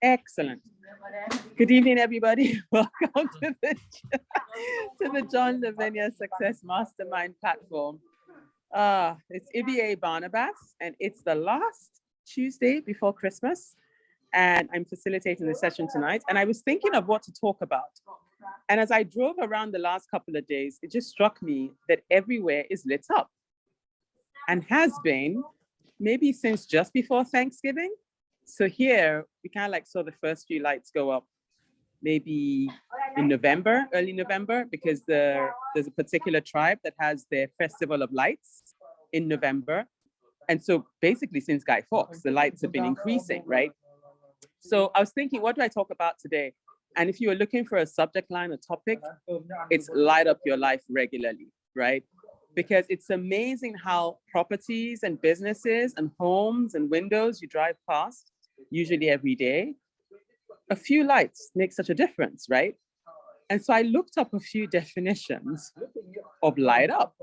Excellent. Good evening, everybody. Welcome to the John Lavinia Success Mastermind platform. It's Ivié Barnabas, and it's the last Tuesday before Christmas. And I'm facilitating the session tonight. And I was thinking of what to talk about. And as I drove around the last couple of days, it just struck me that everywhere is lit up and has been maybe since just before Thanksgiving. So here we kind of like saw the first few lights go up maybe in November, early November, because there's a particular tribe that has their festival of lights in November. And so basically since Guy Fawkes, the lights have been increasing, right? So I was thinking, what do I talk about today? And if you are looking for a subject line, a topic, it's light up your life regularly, right? Because it's amazing how properties and businesses and homes and windows you drive past, usually every day, a few lights make such a difference, right? And so I looked up a few definitions of light up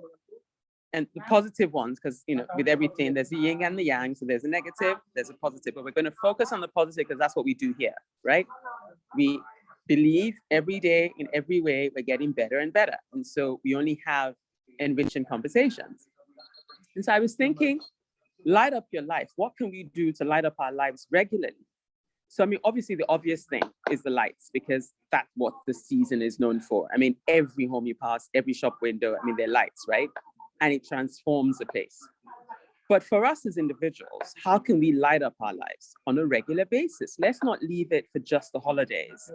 and the positive ones, because, you know, with everything, there's the yin and the yang. So there's a negative, there's a positive, but we're going to focus on the positive because that's what we do here, right? We believe every day in every way we're getting better and better. And so we only have enriching conversations. And so I was thinking, light up your life. What can we do to light up our lives regularly? So, I mean, obviously the obvious thing is the lights, because that's what the season is known for. I mean, every home you pass, every shop window, I mean, they're lights, right? And it transforms the place. But for us as individuals, how can we light up our lives on a regular basis? Let's not leave it for just the holidays,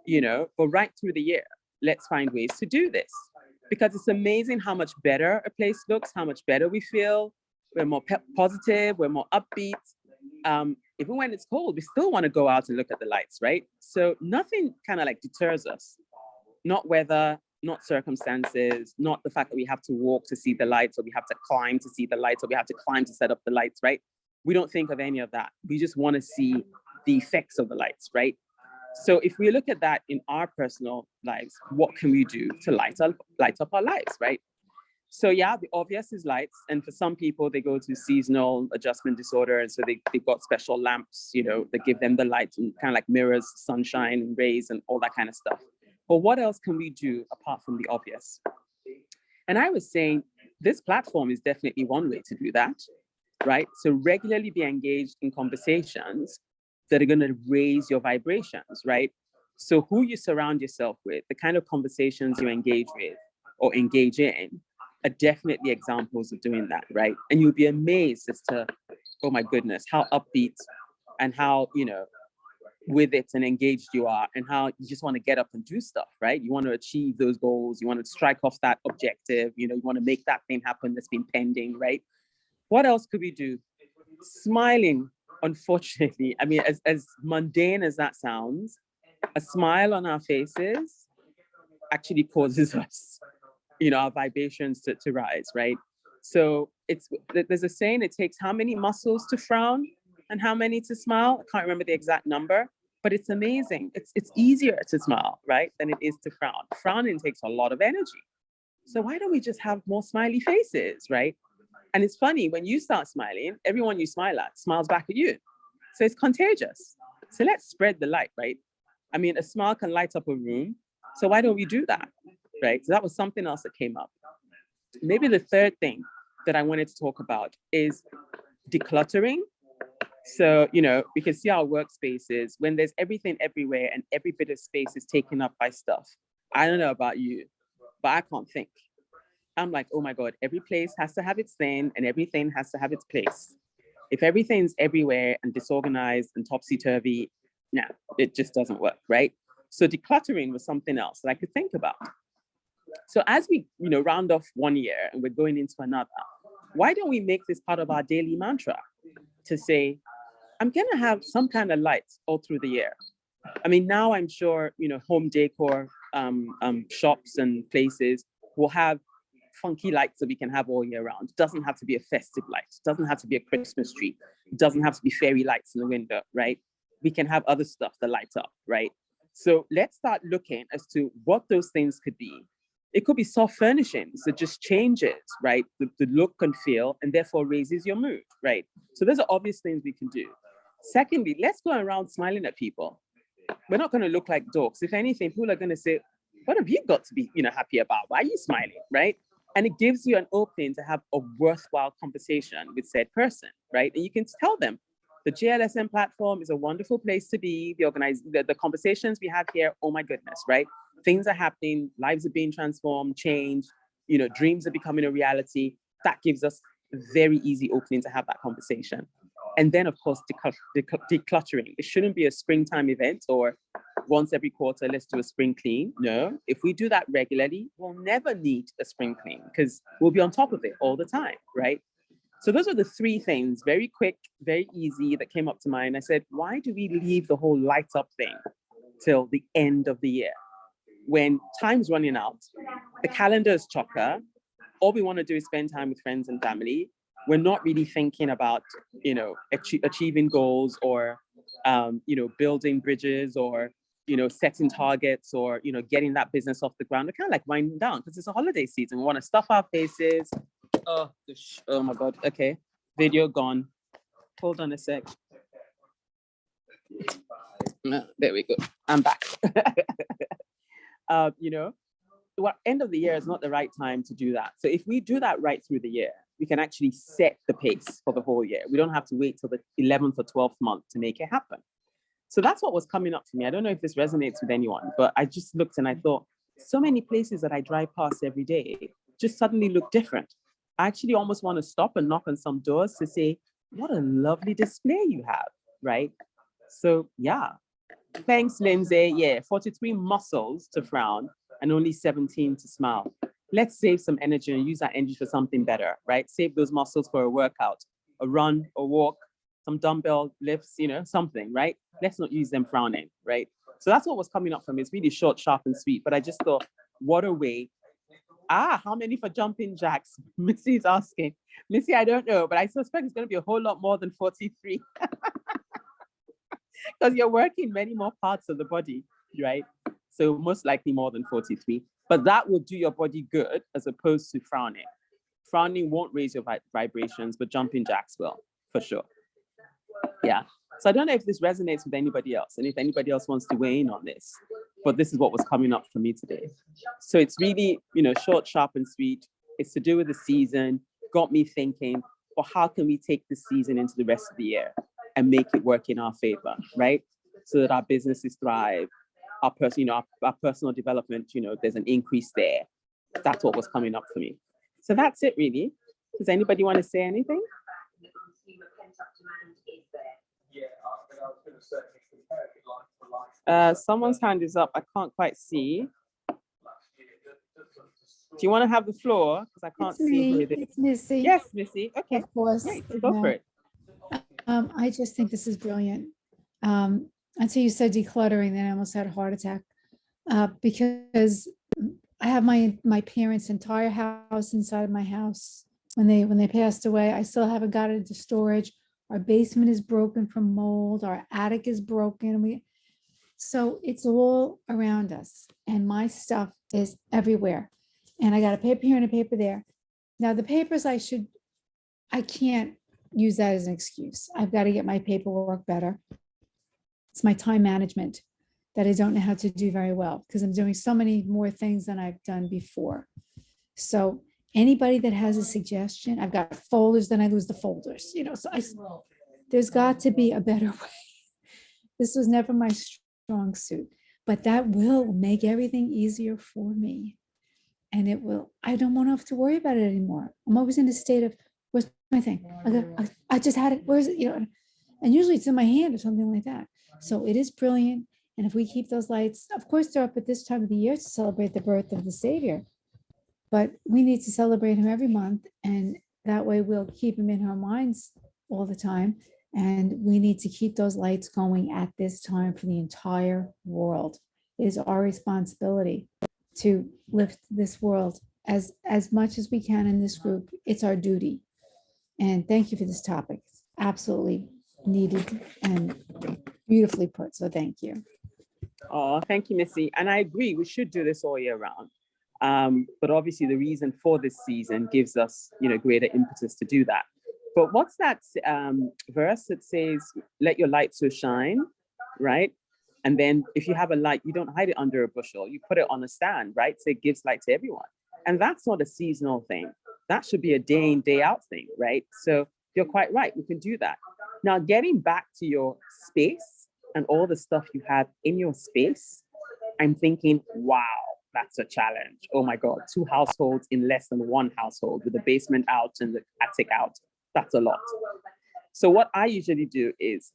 you know, but right through the year, let's find ways to do this. Because it's amazing how much better a place looks, how much better we feel. We're more positive, we're more upbeat. Even when it's cold, we still want to go out and look at the lights, right? So nothing kind of like deters us. Not weather, not circumstances, not the fact that we have to walk to see the lights, or we have to climb to see the lights, or we have to climb to set up the lights, right? We don't think of any of that. We just want to see the effects of the lights, right? So if we look at that in our personal lives, what can we do to light up our lives, right? So yeah, the obvious is lights. And for some people, they go to seasonal adjustment disorder. And so they've got special lamps, you know, that give them the light and kind of like mirrors, sunshine and rays and all that kind of stuff. But what else can we do apart from the obvious? And I was saying, this platform is definitely one way to do that, right? So regularly be engaged in conversations that are going to raise your vibrations, right? So who you surround yourself with, the kind of conversations you engage with or engage in are definitely examples of doing that, right? And you'll be amazed as to, oh my goodness, how upbeat and how, you know, with it and engaged you are, and how you just want to get up and do stuff, right? You want to achieve those goals. You want to strike off that objective. You know, you want to make that thing happen that's been pending, right? What else could we do? Smiling, unfortunately. I mean, as mundane as that sounds, a smile on our faces actually causes us, you know, our vibrations to rise, right? So there's a saying, it takes how many muscles to frown and how many to smile? I can't remember the exact number, but it's amazing. It's easier to smile, right, than it is to frown. Frowning takes a lot of energy. So why don't we just have more smiley faces, right? And it's funny, when you start smiling, everyone you smile at smiles back at you. So it's contagious. So let's spread the light, right? I mean, a smile can light up a room. So why don't we do that, right? So that was something else that came up. Maybe the third thing that I wanted to talk about is decluttering. So, you know, we can see our workspaces when there's everything everywhere and every bit of space is taken up by stuff. I don't know about you, but I can't think. I'm like, oh my God, every place has to have its thing and everything has to have its place. If everything's everywhere and disorganized and topsy-turvy, no, it just doesn't work, right? So decluttering was something else that I could think about. So as we, you know, round off one year and we're going into another, why don't we make this part of our daily mantra to say, I'm going to have some kind of lights all through the year. I mean, now I'm sure, you know, home decor shops and places will have funky lights that we can have all year round. It doesn't have to be a festive light. It doesn't have to be a Christmas tree. It doesn't have to be fairy lights in the window, right? We can have other stuff that lights up, right? So let's start looking as to what those things could be. It could be soft furnishings that just changes, right? The look and feel, and therefore raises your mood, right? So those are obvious things we can do. Secondly, let's go around smiling at people. We're not going to look like dorks. If anything, people are going to say, what have you got to be, happy about? Why are you smiling, right? And it gives you an opening to have a worthwhile conversation with said person, right? And you can tell them, the JLSM platform is a wonderful place to be. The conversations we have here, oh my goodness, right? Things are happening, lives are being transformed, changed, dreams are becoming a reality. That gives us a very easy opening to have that conversation. And then, of course, decluttering. It shouldn't be a springtime event or once every quarter, let's do a spring clean. No, if we do that regularly, we'll never need a spring clean because we'll be on top of it all the time, right? So those are the three things, very quick, very easy, that came up to mind. I said, why do we leave the whole lights up thing till the end of the year? When time's running out, the calendar is chocker, all we want to do is spend time with friends and family. We're not really thinking about, achieving goals or, building bridges or, setting targets or, getting that business off the ground. We're kind of like winding down because it's a holiday season. We want to stuff our faces. Oh my God. Okay. Video gone. Hold on a sec. There we go. I'm back. End of the year is not the right time to do that. So if we do that right through the year, we can actually set the pace for the whole year. We don't have to wait till the 11th or 12th month to make it happen. So that's what was coming up for me. I don't know if this resonates with anyone, but I just looked and I thought, so many places that I drive past every day just suddenly look different. I actually almost want to stop and knock on some doors to say, what a lovely display you have, right? So yeah, thanks, Lindsay. Yeah, 43 muscles to frown and only 17 to smile. Let's save some energy and use that energy for something better, right? Save those muscles for a workout, a run, a walk, some dumbbell lifts, something, right? Let's not use them frowning, right? So that's what was coming up for me. It's really short, sharp, and sweet. But I just thought, what a way. How many for jumping jacks? Missy's asking. Missy, I don't know, but I suspect it's going to be a whole lot more than 43. Because you're working many more parts of the body, right? So most likely more than 43. But that will do your body good as opposed to frowning. Frowning won't raise your vibrations, but jumping jacks will, for sure. Yeah. So I don't know if this resonates with anybody else and if anybody else wants to weigh in on this, but this is what was coming up for me today. So it's really, short, sharp, and sweet. It's to do with the season, got me thinking, well, how can we take this season into the rest of the year and make it work in our favor, right? So that our businesses thrive, our personal development, there's an increase there. That's what was coming up for me. So that's it really. Does anybody want to say anything? Someone's hand is up. I can't quite see. Do you want to have the floor? Because I can't see who it is. It's Missy. Yes, Missy. Okay. Of course. Great. Go for it. I just think this is brilliant. Until you said decluttering, then I almost had a heart attack because I have my parents' entire house inside of my house. When they passed away, I still haven't got it into storage. Our basement is broken from mold. Our attic is broken. So it's all around us, and my stuff is everywhere. And I got a paper here and a paper there. Now the papers I can't use that as an excuse. I've got to get my paperwork better. It's my time management that I don't know how to do very well because I'm doing so many more things than I've done before. So anybody that has a suggestion, I've got folders, then I lose the folders, so there's got to be a better way. This was never my strong suit, but that will make everything easier for me. And I don't want to have to worry about it anymore. I'm always in a state of, where's my thing? I just had it, where is it? And usually it's in my hand or something like that. So it is brilliant. And if we keep those lights, of course they're up at this time of the year to celebrate the birth of the Savior, but we need to celebrate him every month. And that way we'll keep him in our minds all the time. And we need to keep those lights going at this time for the entire world. It is our responsibility to lift this world as much as we can in this group. It's our duty. And thank you for this topic. It's absolutely needed and beautifully put. So thank you. Oh, thank you, Missy. And I agree, we should do this all year round. But obviously the reason for this season gives us, greater impetus to do that. But what's that verse that says, let your light so shine, right? And then if you have a light, you don't hide it under a bushel, you put it on a stand, right? So it gives light to everyone. And that's not a seasonal thing. That should be a day in, day out thing, right? So you're quite right, we can do that. Now, getting back to your space and all the stuff you have in your space, I'm thinking, wow, that's a challenge. Oh my God, 2 households in less than 1 household with the basement out and the attic out. That's a lot. So what I usually do is,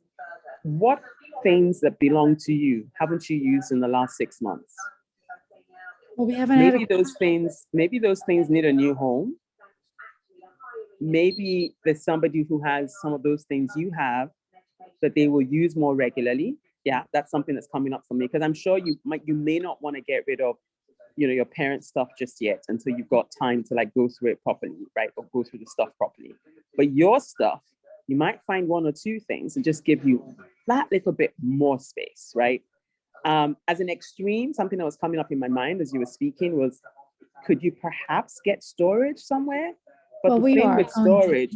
what things that belong to you haven't you used in the last 6 months? Well, we haven't maybe those things need a new home. Maybe there's somebody who has some of those things you have that they will use more regularly. Yeah, that's something that's coming up for me, because I'm sure you may not want to get rid of, your parents' stuff just yet until you've got time to like go through it properly, right? Or go through the stuff properly. But your stuff, you might find 1 or 2 things and just give you that little bit more space, right? As an extreme, something that was coming up in my mind as you were speaking was, could you perhaps get storage somewhere? But the thing with storage,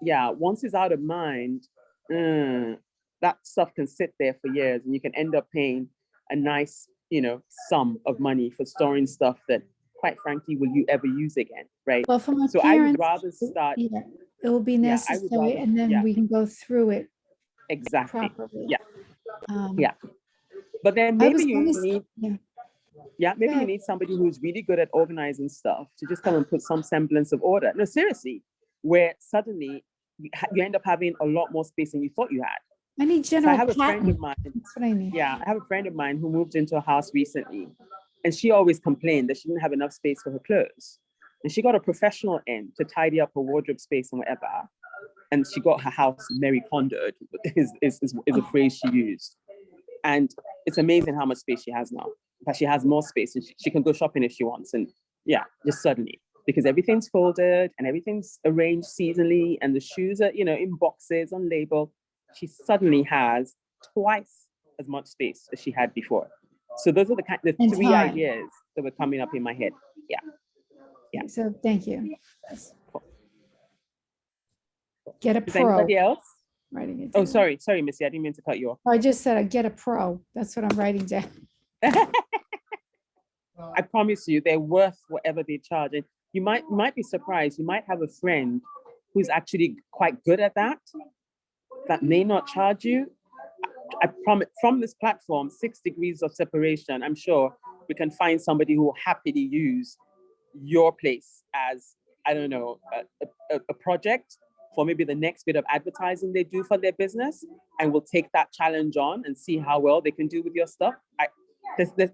once it's out of mind, that stuff can sit there for years, and you can end up paying a nice, sum of money for storing stuff that, quite frankly, will you ever use again, right? Well, for my so parents, I would rather start. Yeah, it will be necessary, and then we can go through it exactly properly. Yeah. But then maybe you need. Maybe you need somebody who's really good at organizing stuff to just come and put some semblance of order. No, seriously, where suddenly you end up having a lot more space than you thought you had. I need general I have a pattern. friend of mine. That's what I need. Yeah, I have a friend of mine who moved into a house recently, and she always complained that she didn't have enough space for her clothes. And she got a professional in to tidy up her wardrobe space and whatever. And she got her house Mary Kondoed, is a phrase she used. And it's amazing how much space she has now. But she has more space, and she can go shopping if she wants. And just suddenly, because everything's folded and everything's arranged seasonally, and the shoes are, in boxes on label, she suddenly has twice as much space as she had before. So those are the 3 ideas that were coming up in my head. Yeah. So thank you. Get a pro. Is anybody else? Writing it down. Oh, sorry, Missy, I didn't mean to cut you off. I just said I'd get a pro. That's what I'm writing down. I promise you, they're worth whatever they charge. And you might be surprised. You might have a friend who's actually quite good at that may not charge you. I promise, from this platform, 6 degrees of separation, I'm sure we can find somebody who will happily use your place as, I don't know, a project for maybe the next bit of advertising they do for their business, and will take that challenge on and see how well they can do with your stuff.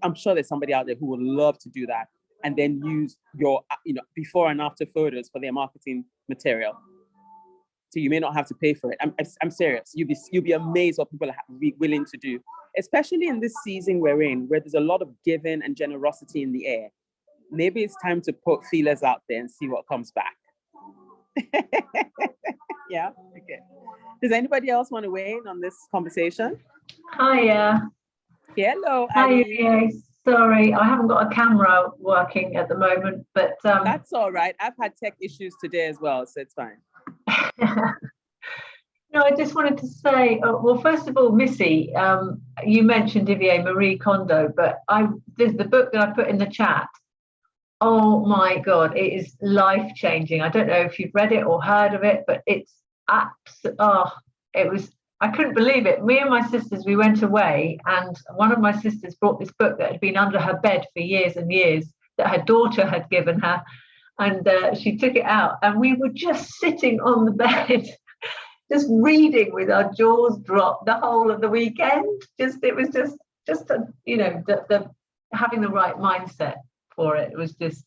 I'm sure there's somebody out there who would love to do that, and then use your, before and after photos for their marketing material. So you may not have to pay for it. I'm serious. You'll be amazed what people are willing to do, especially in this season we're in, where there's a lot of giving and generosity in the air. Maybe it's time to put feelers out there and see what comes back. Yeah. Okay. Does anybody else want to weigh in on this conversation? Hiya. Hello. Hi, Ivié. Sorry, I haven't got a camera working at the moment, but that's all right. I've had tech issues today as well, so it's fine. No, I just wanted to say, well, first of all, Missy, you mentioned Ivié Marie Kondo, but the book that I put in the chat, oh my God, it is life-changing. I don't know if you've read it or heard of it, but it's I couldn't believe it. Me and my sisters, we went away, and one of my sisters brought this book that had been under her bed for years and years, that her daughter had given her, and she took it out, and we were just sitting on the bed just reading with our jaws dropped the whole of the weekend. It was just the having the right mindset for it. It was just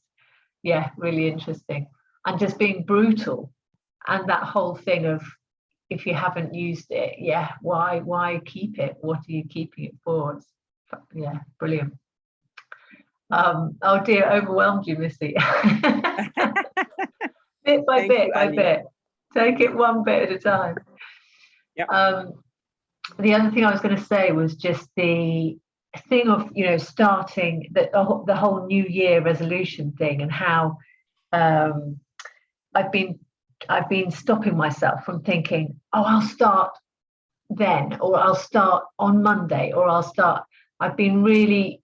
really interesting, and just being brutal, and that whole thing of, if you haven't used it, why keep it? What are you keeping it for? It's, brilliant. Oh dear, overwhelmed you, Missy. Bit by bit. Take it one bit at a time. Yep. The other thing I was going to say was just the thing of, starting the whole New Year resolution thing, and how I've been I've been stopping myself from thinking, oh, I'll start then, or I'll start on Monday, or I've been really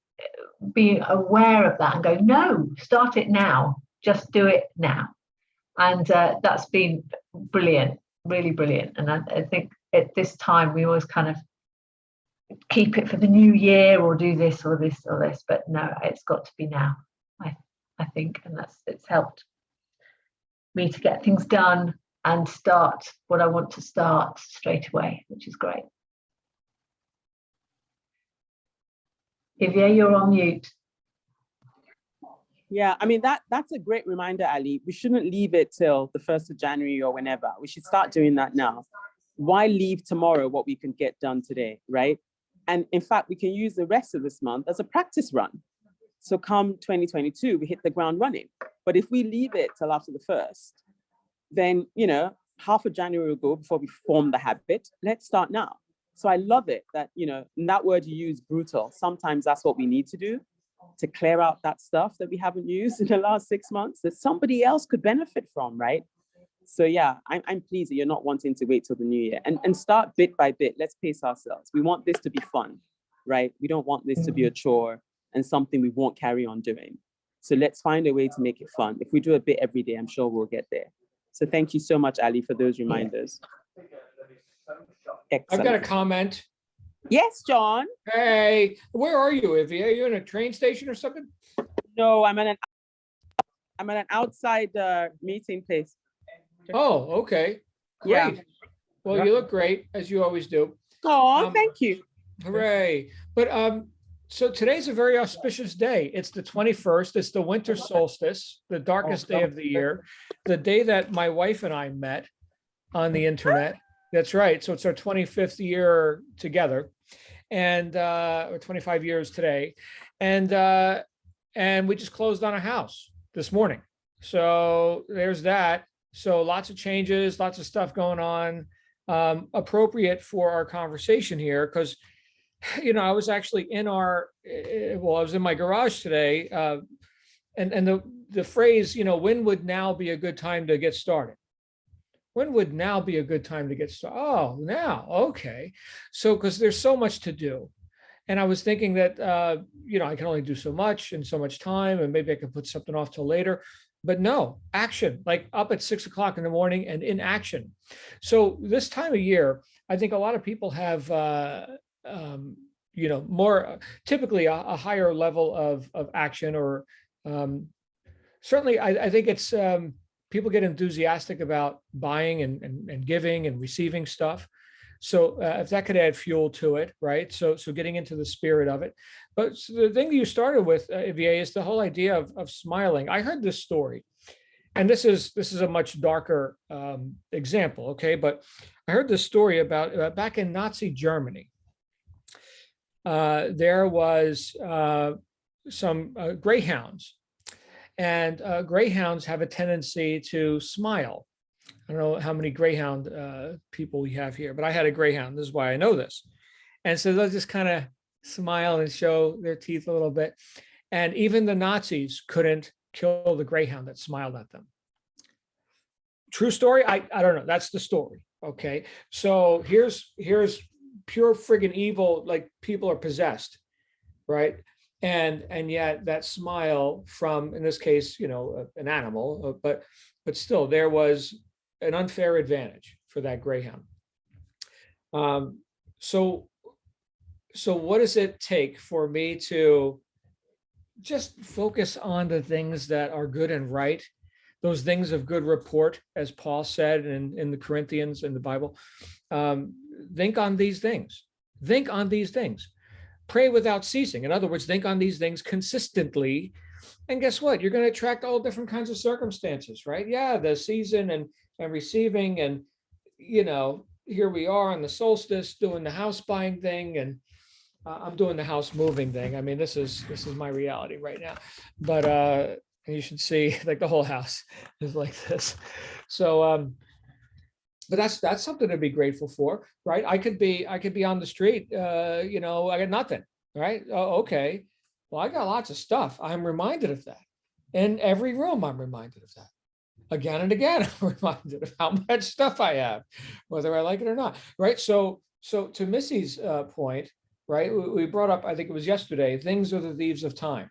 being aware of that and go, no, start it now, just do it now. And that's been brilliant, really brilliant. And I think at this time we always kind of keep it for the new year, or do this or this or this, but no, it's got to be now, I think. And it's helped me to get things done and start what I want to start straight away, which is great. Ivié, you're on mute. Yeah, I mean, that's a great reminder, Ali. We shouldn't leave it till the 1st of January or whenever. We should start doing that now. Why leave tomorrow what we can get done today, right? And in fact, we can use the rest of this month as a practice run. So come 2022, we hit the ground running. But if we leave it till after the 1st, then, you know, half of January will go before we form the habit. Let's start now. So I love it that, you know, in that word you use, brutal, sometimes that's what we need to do, to clear out that stuff that we haven't used in the last 6 months that somebody else could benefit from, right? So yeah, I'm pleased that you're not wanting to wait till the new year, and start bit by bit. Let's pace ourselves. We want this to be fun, right? We don't want this to be a chore and something we won't carry on doing. So let's find a way to make it fun. If we do a bit every day, I'm sure we'll get there. So thank you so much, Ali, for those reminders. Excellent. I've got a comment. Yes, John. Hey, where are you, Ivie? Are you in a train station or something? No, I'm at an outside meeting place. Oh, okay. Great. Yeah. Well, you look great, as you always do. Oh, thank you. Hooray. But so today's a very auspicious day. It's the 21st. It's the winter solstice, the darkest day of the year, the day that my wife and I met on the internet. That's right. So it's our 25th year together, and or 25 years today. And we just closed on a house this morning. So there's that. So lots of changes, lots of stuff going on, appropriate for our conversation here, because, you know, I was actually I was in my garage today, and the phrase, you know, when would now be a good time to get started? When would now be a good time to get started? Oh, now, okay. So, because there's so much to do. And I was thinking that, you know, I can only do so much in so much time, and maybe I could put something off till later. But no, action, like up at 6 o'clock in the morning and in action. So this time of year, I think a lot of people have, you know, more typically a higher level of action, or certainly I think it's people get enthusiastic about buying and giving and receiving stuff. So if that could add fuel to it, right? So getting into the spirit of it. But the thing that you started with, Ivié, is the whole idea of smiling. I heard this story, and this is a much darker example, okay? But I heard this story about back in Nazi Germany. There was some greyhounds, and greyhounds have a tendency to smile. I don't know how many greyhound people we have here, but I had a greyhound. This is why I know this. And so they'll just kind of smile and show their teeth a little bit. And even the Nazis couldn't kill the greyhound that smiled at them. True story? I don't know. That's the story. Okay. So here's pure friggin' evil, like people are possessed, right? And yet that smile from, in this case, you know, an animal, but still there was an unfair advantage for that greyhound. So what does it take for me to just focus on the things that are good and right, those things of good report, as Paul said in the Corinthians in the Bible? Think on these things. Think on these things. Pray without ceasing. In other words, think on these things consistently. And guess what? You're going to attract all different kinds of circumstances, right? Yeah, the season and receiving, and, you know, here we are on the solstice doing the house buying thing, and I'm doing the house moving thing. I mean, this is my reality right now. But you should see, like, the whole house is like this. So, but that's something to be grateful for, right? I could be on the street, you know, I got nothing, right? Oh, okay. Well, I got lots of stuff. I'm reminded of that. In every room, I'm reminded of that. again and again, I'm reminded of how much stuff I have, whether I like it or not, right? So to Missy's point, right, we brought up, I think it was yesterday, things are the thieves of time.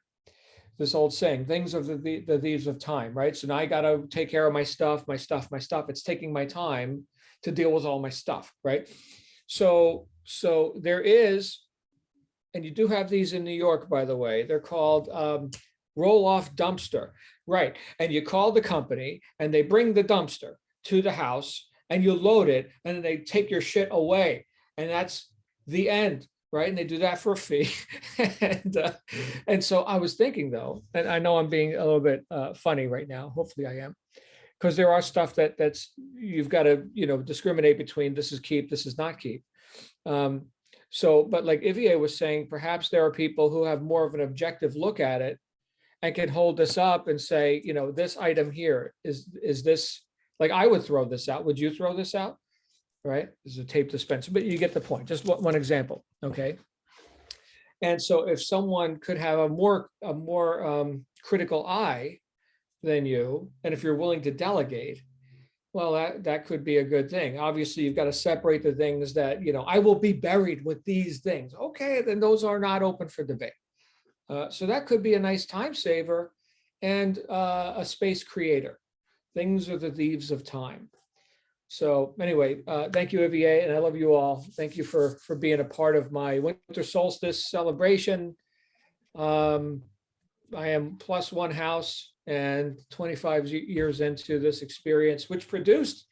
This old saying, things are the thieves of time, right? So now I got to take care of my stuff. It's taking my time to deal with all my stuff, right? So there is, and you do have these in New York, by the way, they're called roll-off dumpster, right? And you call the company and they bring the dumpster to the house and you load it and then they take your shit away. And that's the end, right? And they do that for a fee. And so I was thinking though, and I know I'm being a little bit funny right now, hopefully I am, because there are stuff that's, you've got to, discriminate between this is keep, this is not keep. But like Ivié was saying, perhaps there are people who have more of an objective look at it and can hold this up and say, this item here, is this, like I would throw this out. Would you throw this out? Right? This is a tape dispenser, but you get the point. Just one example. Okay. And so if someone could have a more critical eye than you, and if you're willing to delegate, well, that could be a good thing. Obviously, you've got to separate the things that, I will be buried with these things. Okay, then those are not open for debate. So that could be a nice time saver and a space creator. Things are the thieves of time. So anyway, thank you, Ivié, and I love you all. Thank you for being a part of my winter solstice celebration. I am plus one house and 25 years into this experience, which produced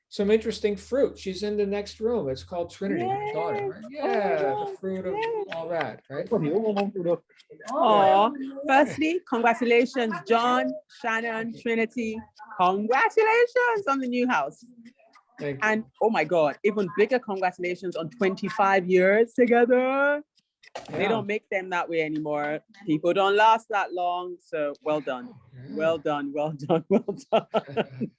some interesting fruit. She's in the next room. It's called Trinity, my daughter. Right? Yeah, the fruit of all that, right? Oh, firstly, congratulations, John, Shannon, Trinity. Congratulations on the new house. Thank you. And oh my God, even bigger congratulations on 25 years together. Yeah. They don't make them that way anymore. People don't last that long. So well done. Well done. Well done. Well done.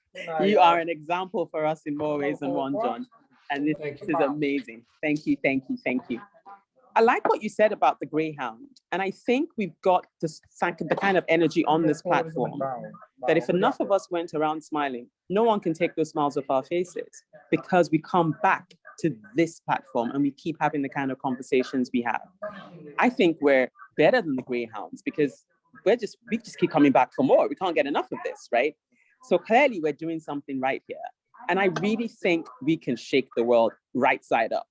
You are an example for us in more ways than one, John. And this is amazing. Thank you. Thank you. Thank you. I like what you said about the Greyhound. And I think we've got the kind of energy on this platform that if enough of us went around smiling, no one can take those smiles off our faces, because we come back to this platform and we keep having the kind of conversations we have. I think we're better than the Greyhounds because we just keep coming back for more. We can't get enough of this, right? So clearly we're doing something right here. And I really think we can shake the world right side up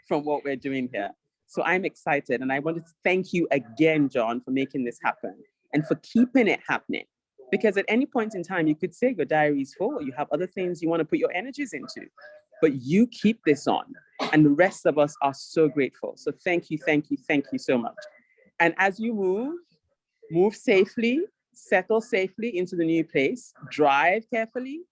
from what we're doing here. So I'm excited. And I wanted to thank you again, John, for making this happen and for keeping it happening. Because at any point in time, you could say your diary is full. You have other things you want to put your energies into, but you keep this on. And the rest of us are so grateful. So thank you, thank you, thank you so much. And as you move safely, settle safely into the new place, drive carefully,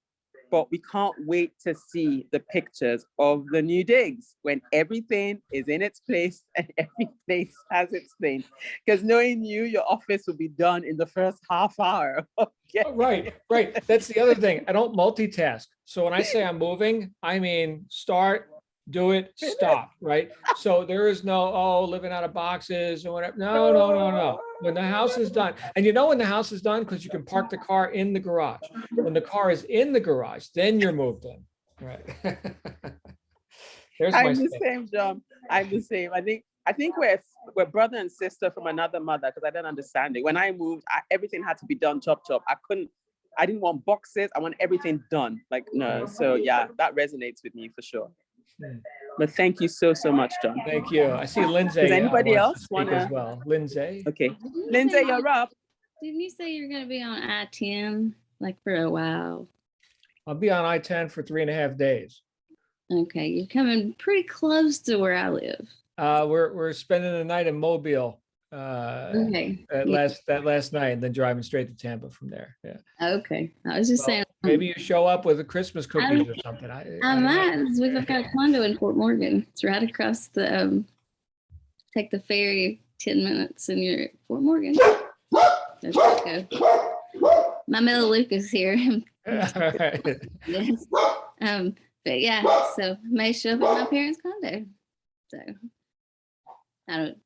but we can't wait to see the pictures of the new digs when everything is in its place and every place has its thing. Because knowing you, your office will be done in the first half hour. Okay. Right. That's the other thing. I don't multitask. So when I say I'm moving, I mean, start, do it, stop, right? So there is no, living out of boxes or whatever. No. When the house is done, and when the house is done, because you can park the car in the garage. When the car is in the garage, then you're moved in, right? I'm the same, John. I'm the same. I think we're brother and sister from another mother, because I don't understand it. When I moved, everything had to be done chop. I didn't want boxes. I want everything done. No. So yeah, that resonates with me for sure. But thank you so much, John. Thank you. I see Lindsay. Does anybody else want to as well? Lindsay. Okay. Lindsay, you're up. Didn't you say you're going to be on I-10 for a while? I'll be on I-10 for 3.5 days. Okay, you're coming pretty close to where I live. We're spending the night in Mobile. Okay. That last night, and then driving straight to Tampa from there. Yeah. Okay. I was just saying. Maybe you show up with a Christmas cookies or something. I might. We've got a condo in Fort Morgan. It's right across the. Take the ferry 10 minutes, and you're at Fort Morgan. There's Coco. My Melaleuca's here. All right. Yes. But yeah, so may show up at my parents' condo. So I don't.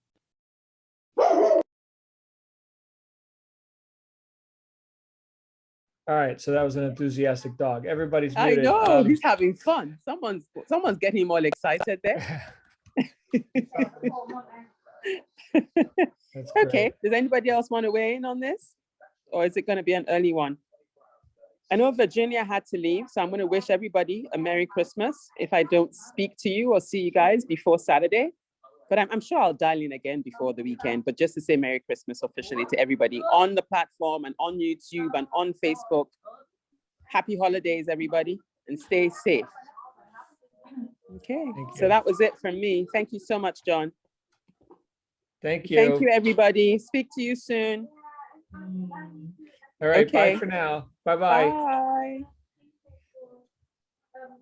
All right, so that was an enthusiastic dog. Everybody's I muted. know, he's having fun. Someone's getting him all excited there. That's Okay, great. does anybody else want to weigh in on this? Or is it going to be an early one? I know Virginia had to leave, so I'm going to wish everybody a Merry Christmas if I don't speak to you or see you guys before Saturday. But I'm sure I'll dial in again before the weekend. But just to say Merry Christmas officially to everybody on the platform and on YouTube and on Facebook. Happy holidays, everybody, and stay safe. Okay, so that was it from me. Thank you so much, John. Thank you. Thank you, everybody. Speak to you soon. All right, Okay. bye for now. Bye-bye. Bye.